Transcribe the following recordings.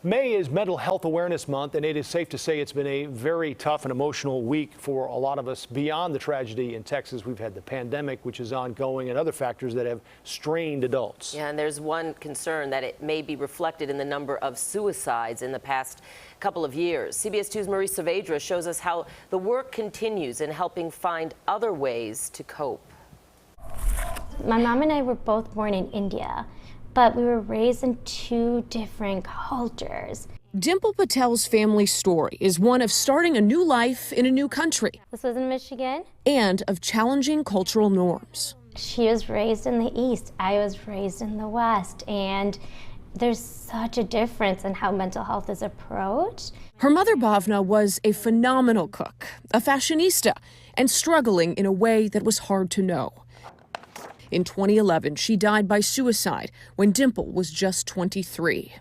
May is Mental Health Awareness Month, and it is safe to say it's been a very tough and emotional week for a lot of us. Beyond the tragedy in Texas, we've had the pandemic, which is ongoing, and other factors that have strained adults. Yeah, and there's one concern that it may be reflected in the number of suicides in the past couple of years. CBS 2's Marie Saavedra shows us how the work continues in helping find other ways to cope. My mom and I were both born in India, but we were raised in two different cultures. Dimple Patel's family story is one of starting a new life in a new country. This was in Michigan. And of challenging cultural norms. She was raised in the East, I was raised in the West, and there's such a difference in how mental health is approached. Her mother, Bhavna, was a phenomenal cook, a fashionista, and struggling in a way that was hard to know. In 2011, she died by suicide when Dimple was just 23.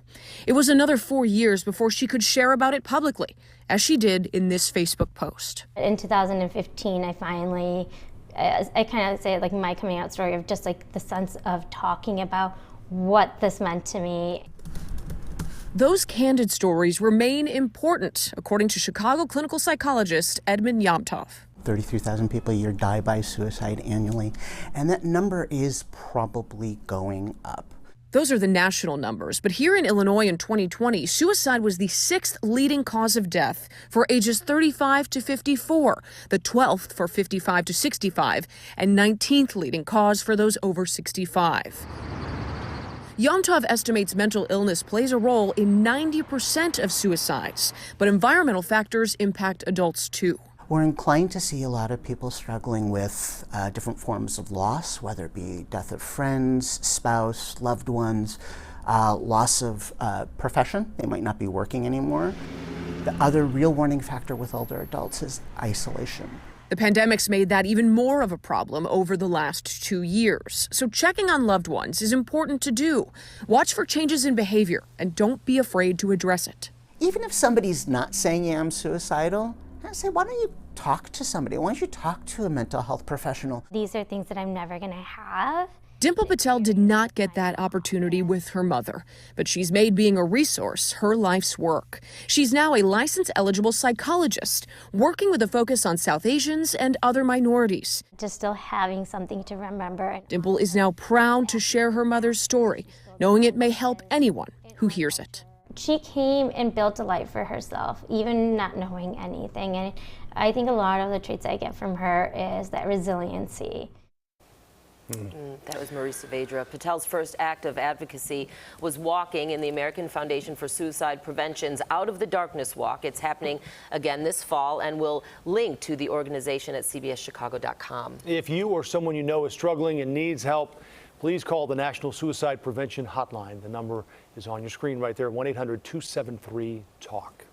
It was another 4 years before she could share about it publicly, as she did in this Facebook post. In 2015, I finally, I kind of say like my coming out story of just like the sense of talking about what this meant to me. Those candid stories remain important, according to Chicago clinical psychologist Edmund Yomtov. 33,000 people a year die by suicide annually, and that number is probably going up. Those are the national numbers, but here in Illinois in 2020, suicide was the 6th leading cause of death for ages 35 to 54, the 12th for 55 to 65, and 19th leading cause for those over 65. Yomtov estimates mental illness plays a role in 90% of suicides, but environmental factors impact adults too. We're inclined to see a lot of people struggling with different forms of loss, whether it be death of friends, spouse, loved ones, loss of profession. They might not be working anymore. The other real warning factor with older adults is isolation. The pandemic's made that even more of a problem over the last 2 years. So checking on loved ones is important to do. Watch for changes in behavior and don't be afraid to address it. Even if somebody's not saying, yeah, I'm suicidal, I say, why don't you talk to somebody? Why don't you talk to a mental health professional? These are things that I'm never going to have. Dimple Patel did not get that opportunity with her mother, but she's made being a resource her life's work. She's now a license-eligible psychologist, working with a focus on South Asians and other minorities. Just still having something to remember. Dimple is now proud to share her mother's story, knowing it may help anyone who hears it. She came and built a life for herself, even not knowing anything. And I think a lot of the traits I get from her is that resiliency. That was Marie Saavedra. Patel's first act of advocacy was walking in the American Foundation for Suicide Prevention's Out of the Darkness Walk. It's happening again this fall, and we'll link to the organization at cbschicago.com. If you or someone you know is struggling and needs help, please call the National Suicide Prevention Hotline. The number is on your screen right there, 1-800-273-TALK.